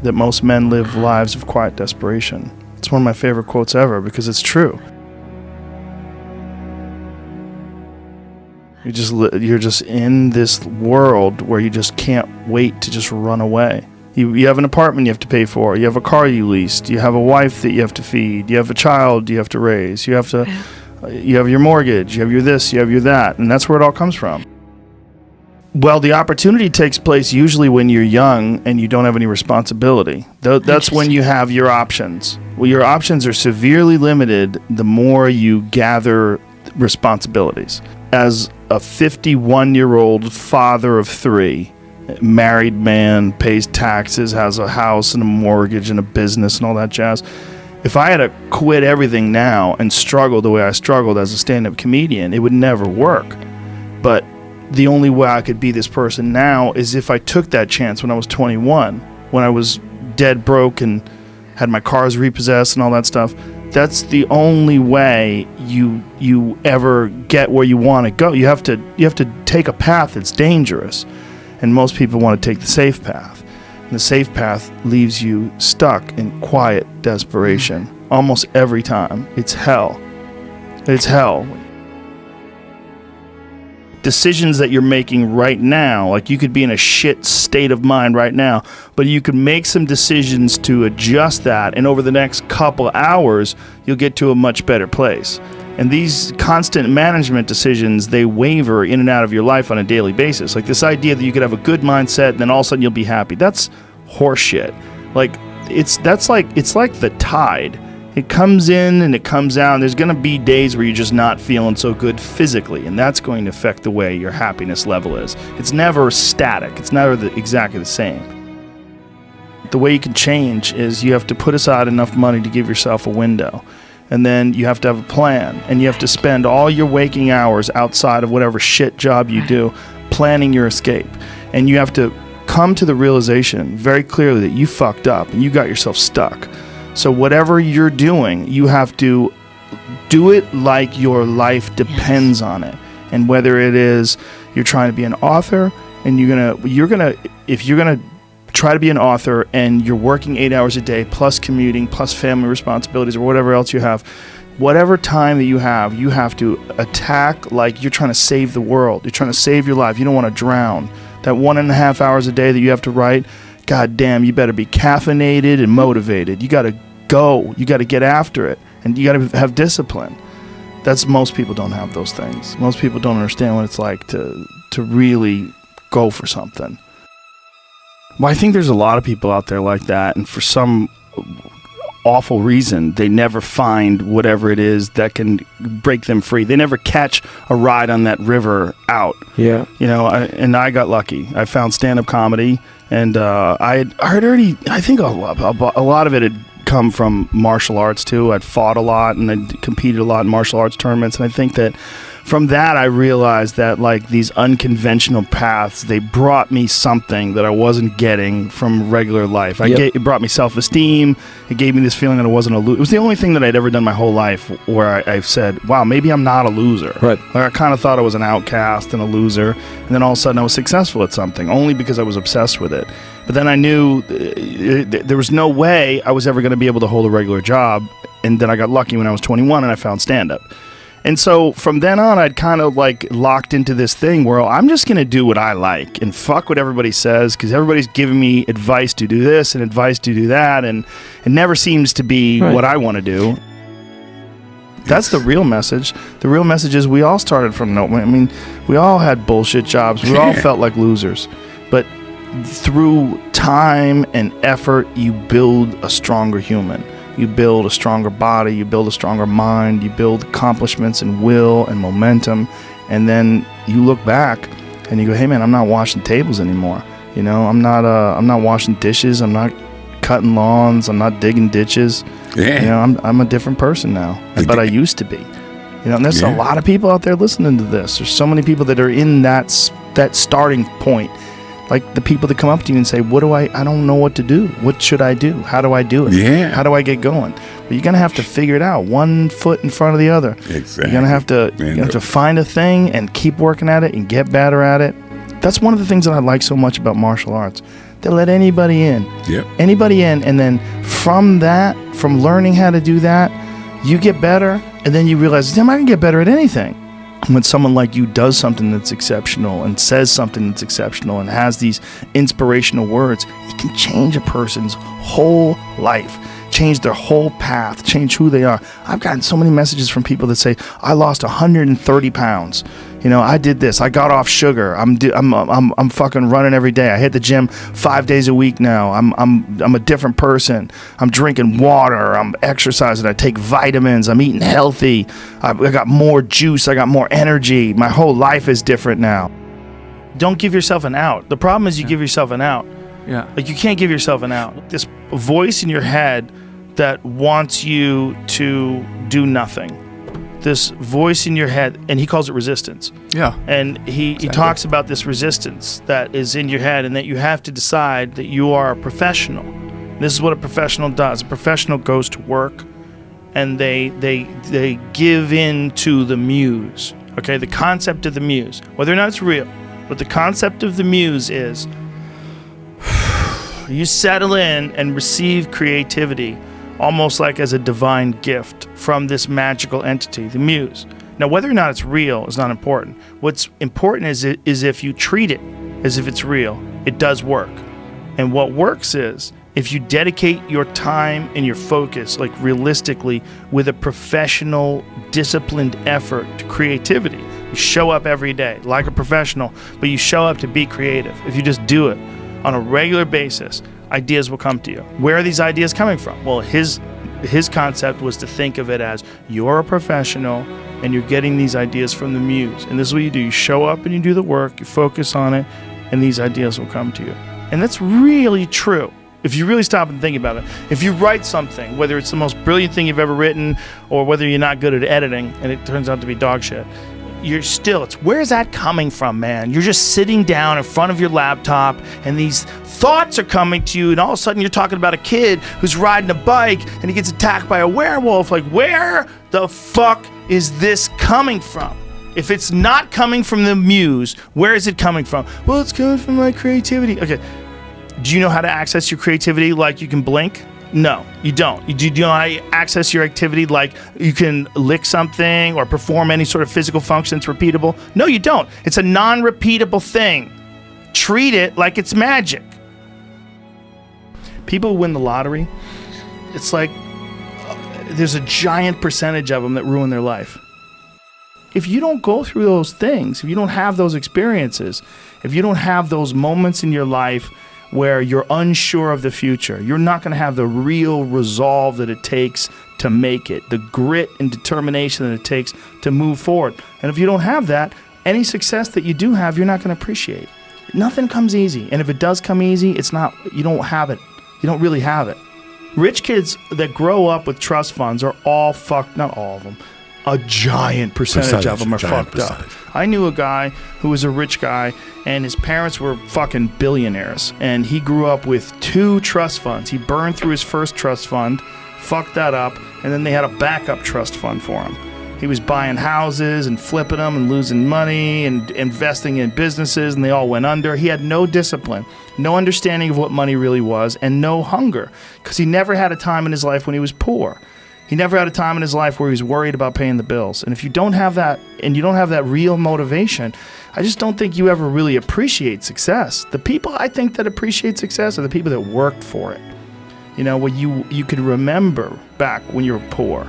that most men live lives of quiet desperation. It's one of my favorite quotes ever because it's true. You're just in this world where you just can't wait to just run away. You have an apartment you have to pay for. You have a car you leased. You have a wife that you have to feed. You have a child you have to raise. You have your mortgage. You have your this. You have your that. And that's where it all comes from. Well, the opportunity takes place usually when you're young and you don't have any responsibility. That's when you have your options. Well, your options are severely limited the more you gather responsibilities. As a 51-year-old father of 3, married man, pays taxes, has a house and a mortgage and a business and all that jazz. If I had to quit everything now and struggle the way I struggled as a stand-up comedian, it would never work. But the only way I could be this person now is if I took that chance when I was 21, when I was dead broke and had my cars repossessed and all that stuff. That's the only way you ever get where you want to go. You have to take a path that's dangerous. And most people want to take the safe path. And the safe path leaves you stuck in quiet desperation. Almost every time. It's hell. It's hell. Decisions that you're making right now, like you could be in a shit state of mind right now, but you could make some decisions to adjust that, and over the next couple hours, you'll get to a much better place. And these constant management decisions, they waver in and out of your life on a daily basis. Like this idea that you could have a good mindset and then all of a sudden you'll be happy. That's horseshit. It's like the tide. It comes in and it comes out. And there's going to be days where you're just not feeling so good physically, and that's going to affect the way your happiness level is. It's never static. It's never exactly the same. The way you can change is you have to put aside enough money to give yourself a window. And then you have to have a plan, and you have to spend all your waking hours outside of whatever shit job you do planning your escape. And you have to come to the realization very clearly that you fucked up and you got yourself stuck. So whatever you're doing, you have to do it like your life depends on it. And whether it is you're trying to be an author and if you're gonna try to be an author and you're working 8 hours a day plus commuting plus family responsibilities or whatever else you have, whatever time that you have to attack like you're trying to save the world. You're trying to save your life. You don't want to drown. That 1.5 hours a day that you have to write, God damn, you better be caffeinated and motivated. You got to go. You got to get after it. And you got to have discipline. Most people don't have those things. Most people don't understand what it's like to really go for something. Well, I think there's a lot of people out there like that, and for some awful reason, they never find whatever it is that can break them free. They never catch a ride on that river out. Yeah. And I got lucky. I found stand-up comedy, and I think a lot of it had come from martial arts too. I'd fought a lot, and I'd competed a lot in martial arts tournaments, and I think that from that, I realized that like these unconventional paths, they brought me something that I wasn't getting from regular life. It brought me self-esteem. It gave me this feeling that I wasn't a loser. It was the only thing that I'd ever done my whole life where I've said, wow, maybe I'm not a loser. Right. Like I kind of thought I was an outcast and a loser. And then all of a sudden I was successful at something only because I was obsessed with it. But then I knew there was no way I was ever going to be able to hold a regular job. And then I got lucky when I was 21 and I found stand-up. And so from then on, I'd kind of like locked into this thing where I'm just going to do what I like and fuck what everybody says, because everybody's giving me advice to do this and advice to do that, and it never seems to be what I want to do. That's the real message. The real message is we all started from nowhere. I mean, we all had bullshit jobs. We all felt like losers. But through time and effort, you build a stronger human. You build a stronger body, you build a stronger mind, you build accomplishments and will and momentum, and then you look back and you go, hey man, I'm not washing tables anymore. I'm not washing dishes, I'm not cutting lawns, I'm not digging ditches. Yeah. I'm a different person now, but I used to be. And there's a lot of people out there listening to this. There's so many people that are in that starting point. Like the people that come up to you and say, I don't know what to do. What should I do? How do I do it? Yeah. How do I get going? Well, you're going to have to figure it out, one foot in front of the other. Exactly. You're going to have to find a thing and keep working at it and get better at it. That's one of the things that I like so much about martial arts. They let anybody in. Yep. Anybody in, and then from learning how to do that, you get better, and then you realize, damn, I can get better at anything. When someone like you does something that's exceptional and says something that's exceptional and has these inspirational words, it can change a person's whole life, change their whole path, change who they are. I've gotten so many messages from people that say, I lost 130 pounds. You know, I did this. I got off sugar. I'm fucking running every day. I hit the gym 5 days a week now. I'm a different person. I'm drinking water. I'm exercising. I take vitamins. I'm eating healthy. I got more juice. I got more energy. My whole life is different now. Don't give yourself an out. The problem is you give yourself an out. Yeah. Like, you can't give yourself an out. This voice in your head that wants you to do nothing. This voice in your head, and he calls it resistance. Yeah. And he talks about this resistance that is in your head, and that you have to decide that you are a professional. This is what a professional does. A professional goes to work, and they give in to the muse. Okay, the concept of the muse, whether or not it's real, but the concept of the muse is you settle in and receive creativity almost like as a divine gift from this magical entity, the muse. Now, whether or not it's real is not important. What's important is if you treat it as if it's real, it does work. And what works is if you dedicate your time and your focus, like realistically, with a professional, disciplined effort to creativity. You show up every day like a professional, but you show up to be creative. If you just do it on a regular basis, ideas will come to you. Where are these ideas coming from? Well, his concept was to think of it as you're a professional and you're getting these ideas from the muse. And this is what you do. You show up and you do the work, you focus on it, and these ideas will come to you. And that's really true. If you really stop and think about it, if you write something, whether it's the most brilliant thing you've ever written or whether you're not good at editing and it turns out to be dog shit, where's that coming from, man? You're just sitting down in front of your laptop and these thoughts are coming to you, and all of a sudden you're talking about a kid who's riding a bike and he gets attacked by a werewolf. Like, where the fuck is this coming from? If it's not coming from the muse, where is it coming from? Well, it's coming from my creativity. Okay, do you know how to access your creativity like you can blink? No, you don't. Do you know how to access your activity like you can lick something or perform any sort of physical function that's repeatable? No, you don't. It's a non-repeatable thing. Treat it like it's magic. People win the lottery. It's like there's a giant percentage of them that ruin their life. If you don't go through those things, if you don't have those experiences, if you don't have those moments in your life where you're unsure of the future, you're not going to have the real resolve that it takes to make it, the grit and determination that it takes to move forward. And if you don't have that, any success that you do have, you're not going to appreciate. Nothing comes easy. And if it does come easy, you don't have it. You don't really have it. Rich kids that grow up with trust funds are all fucked, not all of them. A giant percentage of them are fucked up. I knew a guy who was a rich guy, and his parents were fucking billionaires, and he grew up with 2 trust funds. He burned through his first trust fund, fucked that up, and then they had a backup trust fund for him. He was buying houses and flipping them and losing money and investing in businesses, and they all went under. He had no discipline, no understanding of what money really was, and no hunger, because he never had a time in his life when he was poor. He never had a time in his life where he was worried about paying the bills. And if you don't have that, and you don't have that real motivation, I just don't think you ever really appreciate success. The people I think that appreciate success are the people that worked for it. You know, where you could remember back when you were poor.